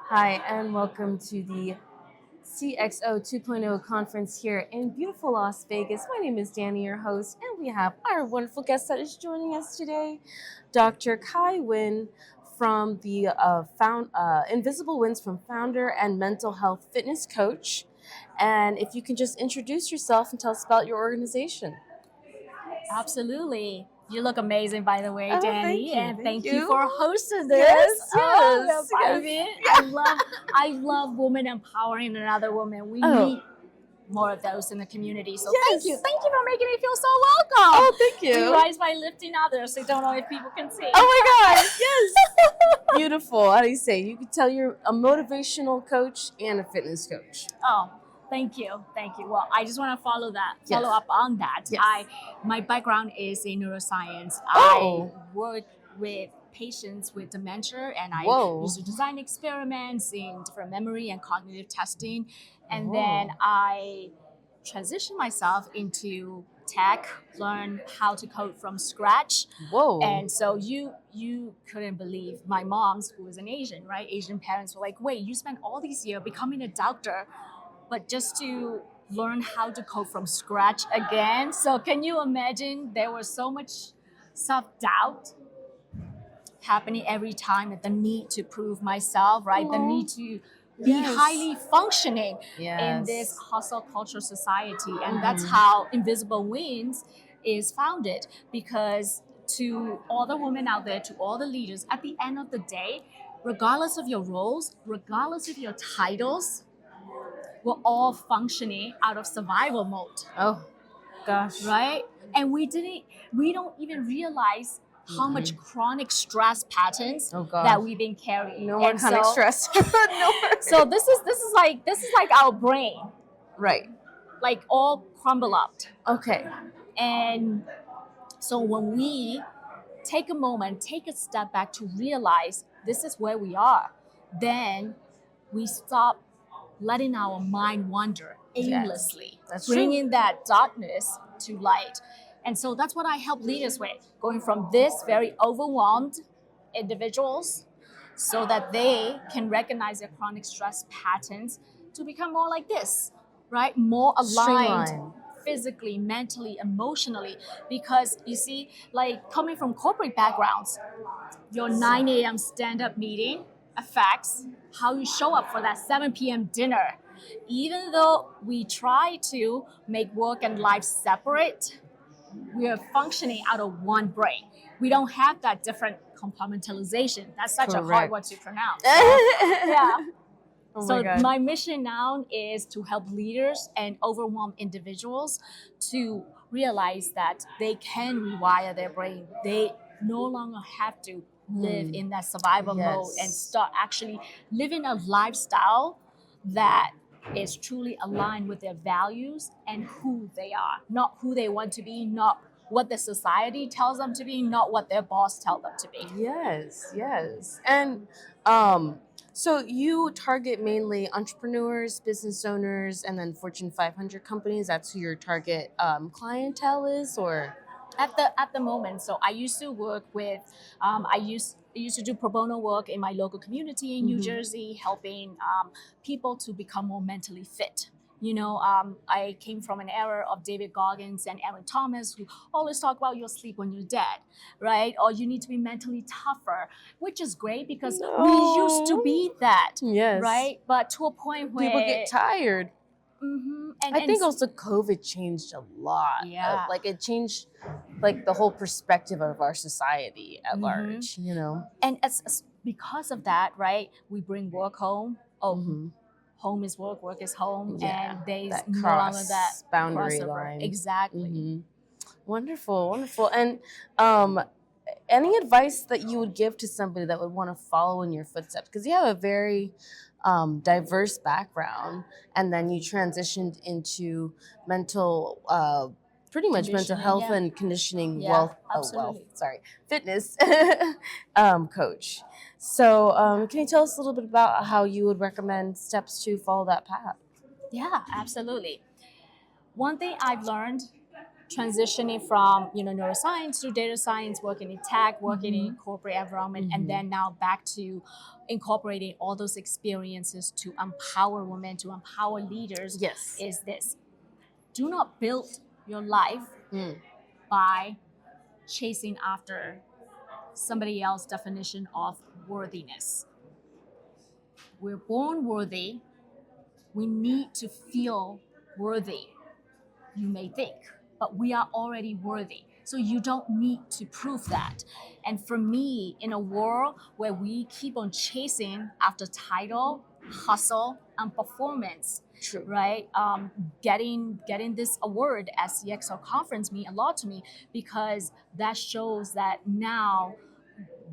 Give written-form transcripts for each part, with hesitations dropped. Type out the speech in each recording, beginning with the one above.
Hi, and welcome to the CXO 2.0 conference here in beautiful Las Vegas. My name is Danny, your host, and we have our wonderful guest that is joining us today, Dr. Khai Win from the Invisible Wins from founder and mental health fitness coach. And if you can just introduce yourself and tell us about your organization. Absolutely. You look amazing, by the way, Oh, Danny, thank you, and thank thank you you. for hosting this. Yes, Oh, yes, we're yes. vibing. I love women empowering another woman. We need more of those in the community. So Yes. thank you for making me feel so welcome. Oh, thank you. We rise by lifting others. I don't know if people can see. Oh my God, yes. Beautiful. How do you say? You could tell you're a motivational coach and a fitness coach. Oh, thank you. Well, I just want to follow Yes. up on that. Yes. My background is in neuroscience. Oh. I work with patients with dementia, and I Whoa. used to design experiments in different memory and cognitive testing. And Oh. then I transitioned myself into tech, learn how to code from scratch. Whoa. And so you couldn't believe my mom's, who was an Asian, right? Asian parents were like, wait, you spent all these years becoming a doctor, but just to learn how to code from scratch again. So can you imagine there was so much self-doubt happening every time, at the need to prove myself, right? The need to be Yes. highly functioning in Yes. this hustle culture society. And that's how Invisible Wins is founded, because to all the women out there, to all the leaders, at the end of the day, regardless of your roles, regardless of your titles, we're all functioning out of survival mode, Oh, gosh. right? And we don't even realize how much chronic stress patterns Oh, God. that we've been carrying. No more And chronic so- stress. No more. So this is like our brain, Right. like all crumble up. Okay. And so when we take a moment, take a step back to realize this is where we are, then we stop letting our mind wander aimlessly, that's true. bringing that darkness to light. And so that's what I help leaders with, going from this very overwhelmed individuals so that they can recognize their chronic stress patterns to become more like this, right? More aligned. Streamline. Physically, mentally, emotionally. Because you see, like coming from corporate backgrounds, your 9 a.m. stand-up meeting affects how you show up for that 7 p.m. dinner. Even though we try to make work and life separate, we are functioning out of one brain. We don't have that different compartmentalization. That's such a hard Correct. word to pronounce. Yeah. Oh my So God. my mission now is to help leaders and overwhelmed individuals to realize that they can rewire their brain. They no longer have to live in that survival mode and start actually living a lifestyle that is truly aligned with their values and who they are, not who they want to be, not what the society tells them to be, not what their boss tells them to be. Yes, yes. And so you target mainly entrepreneurs, business owners, and then Fortune 500 companies. That's who your target clientele is, or? At the moment, so I used to work with, I used to do pro bono work in my local community in New Jersey, helping people to become more mentally fit. You know, I came from an era of David Goggins and Aaron Thomas, who always talk about you'll sleep when you're dead, right? Or you need to be mentally tougher, which is great because we used to be that, Yes. right? But to a point where People get tired. Mm-hmm. I think also COVID changed a lot. Yeah. Like it changed like the whole perspective of our society at large, you know? And as because of that, right, we bring work home. Home is work, work is home, and there's that no longer that boundary crossover. line. Exactly. Wonderful, wonderful. And any advice that you would give to somebody that would want to follow in your footsteps? Because you have a very diverse background, and then you transitioned into pretty much mental health and conditioning, fitness coach. So can you tell us a little bit about how you would recommend steps to follow that path? Yeah, absolutely. One thing I've learned transitioning from neuroscience to data science, working in tech, working in corporate environment, and then now back to incorporating all those experiences to empower women, to empower leaders. Yes. Is this: do not build your life Mm. by chasing after somebody else's definition of worthiness. We're born worthy. We need to feel worthy, you may think, but we are already worthy. So you don't need to prove that. And for me, in a world where we keep on chasing after title, hustle, and performance, True. right? Getting this award at CXO conference mean a lot to me, because that shows that now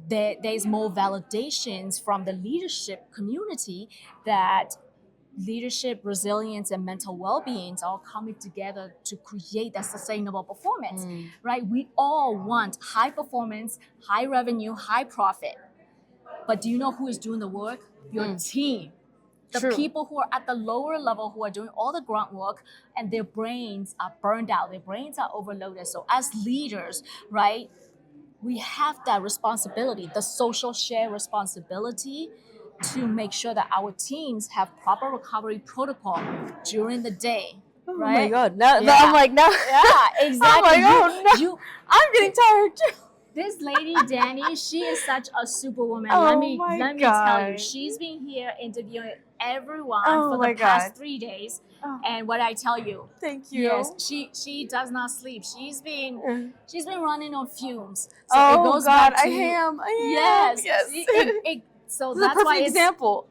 there's more validations from the leadership community that leadership, resilience, and mental well-being are all coming together to create that sustainable performance, right? We all want high performance, high revenue, high profit. But do you know who is doing the work? Your team. The True. people who are at the lower level, who are doing all the grunt work, and their brains are burned out, their brains are overloaded. So as leaders, right, we have that responsibility, the social share responsibility, to make sure that our teams have proper recovery protocol during the day. Oh right? my God! Now Yeah. I'm like, now. Yeah, exactly. Oh my God! I'm getting tired too. This lady Danny, she is such a superwoman. Oh let me my tell you, God. she's been here interviewing everyone Oh for my the past God. 3 days. Oh. And what I tell you, Thank you. yes, she does not sleep. She's been running on fumes. So Oh it goes God, back to, I am. Yes. Yes. So This is a that's why perfect it's example.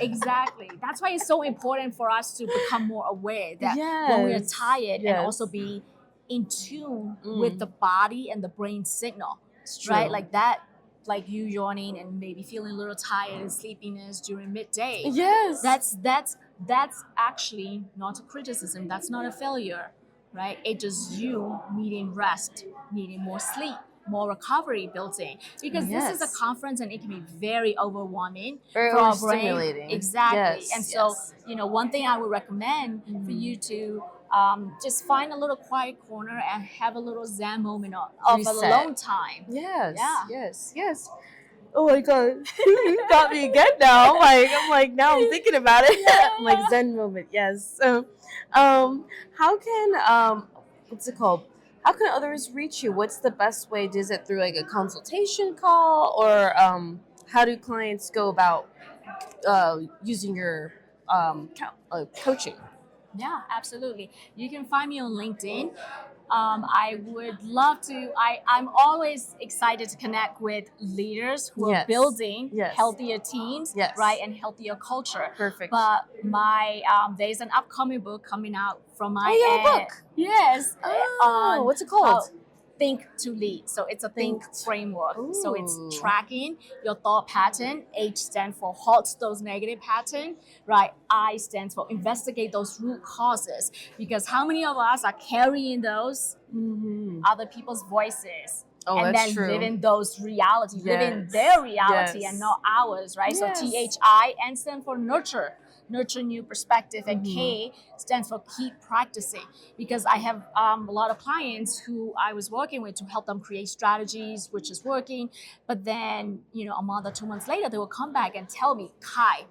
exactly. That's why it's so important for us to become more aware that when we are Yes. tired, and Yes. also be in tune with the body and the brain signal, It's true. right? Like that, like you yawning and maybe feeling a little tired and sleepiness during midday. Yes. That's actually not a criticism. That's not a failure, right? It's just you needing rest, needing more sleep, more recovery built in. Because this is a Yes. conference and it can be very overwhelming Very for our brain. overstimulating. Exactly. Yes, And so, yes. one thing I would recommend for you to just find a little quiet corner and have a little Zen moment of Reset. alone time. Yes. Yeah. Yes. Yes. Oh my God, you got me again now. I'm like now I'm thinking about it. I'm like Zen moment. Yes. So, how can what's it called? How can others reach you? What's the best way? Is it through like a consultation call, or how do clients go about using your coaching? Yeah, absolutely. You can find me on LinkedIn. I would love to. I'm always excited to connect with leaders who are Yes. building Yes. healthier teams, Yes. right, and healthier culture. Perfect. But my there's an upcoming book coming out from my you have a end. book? Yes. Oh, what's it called? Think to Lead. So it's a think framework. Ooh. So it's tracking your thought pattern. H stands for halt those negative patterns, right? I stands for investigate those root causes. Because how many of us are carrying those other people's voices? Oh, and that's then true. living those reality, living Yes. their reality Yes. and not ours, right? Yes. So THI, N stands for nurture new perspective, and K stands for keep practicing. Because I have a lot of clients who I was working with to help them create strategies, which is working. But then, a month or 2 months later, they will come back and tell me, Khai,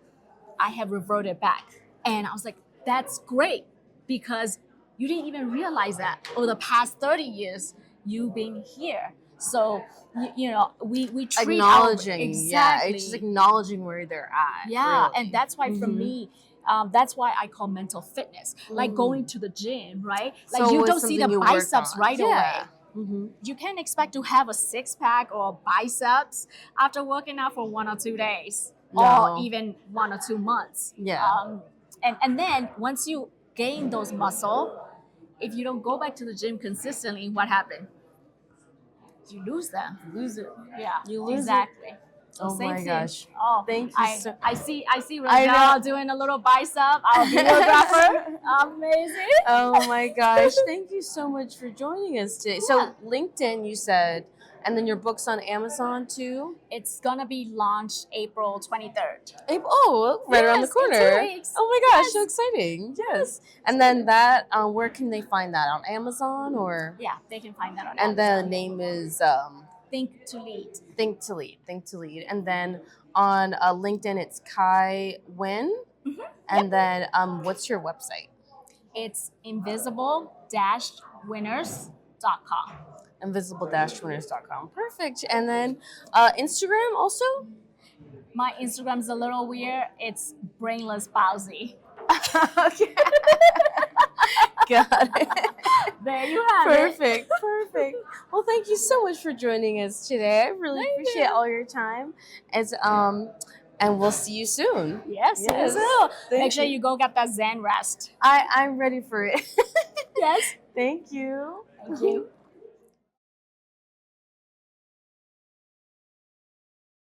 I have reverted back. And I was like, that's great, because you didn't even realize that over the past 30 years, you've been here. So, we treat Acknowledging, exactly. yeah, it's just acknowledging where they're at. Yeah, really. and that's why for me, that's why I call mental fitness, like going to the gym, right? Like So you it's don't see the something you work biceps on. right Yeah. away. You can't expect to have a six-pack or biceps after working out for 1 or 2 days, or even 1 or 2 months. Yeah. And then once you gain those muscle, if you don't go back to the gym consistently, what happened? You lose them. Lose it. Yeah, You lose exactly. it. So Oh same my thing. gosh. Oh, Thank you so. I see I know. Rachel doing a little bicep. Our videographer. Amazing. Oh my gosh. Thank you so much for joining us today. So LinkedIn, you said, And then your book's on Amazon too? It's gonna be launched April 23rd. April, oh, right around the Yes, in corner. 2 weeks. Oh my gosh, Yes. so exciting. Yes. And then that, where can they find that? On Amazon or? Yeah, they can find that on And the Amazon. name is Think to Lead. Think to Lead. Think to Lead. And then on LinkedIn, it's Khai Win. Mm-hmm. And then what's your website? It's invisible-winners.com. invisible-winners.com. Perfect. And then Instagram also? My Instagram's a little weird. It's brainless Bowsy. Okay. Got it. There you have it. Perfect. Perfect. Well, thank you so much for joining us today. I really appreciate all your time. And we'll see you soon. Yes, Yes. will. Thank Make sure you. you go get that Zen rest. I'm ready for it. Yes. Thank you. Thank you.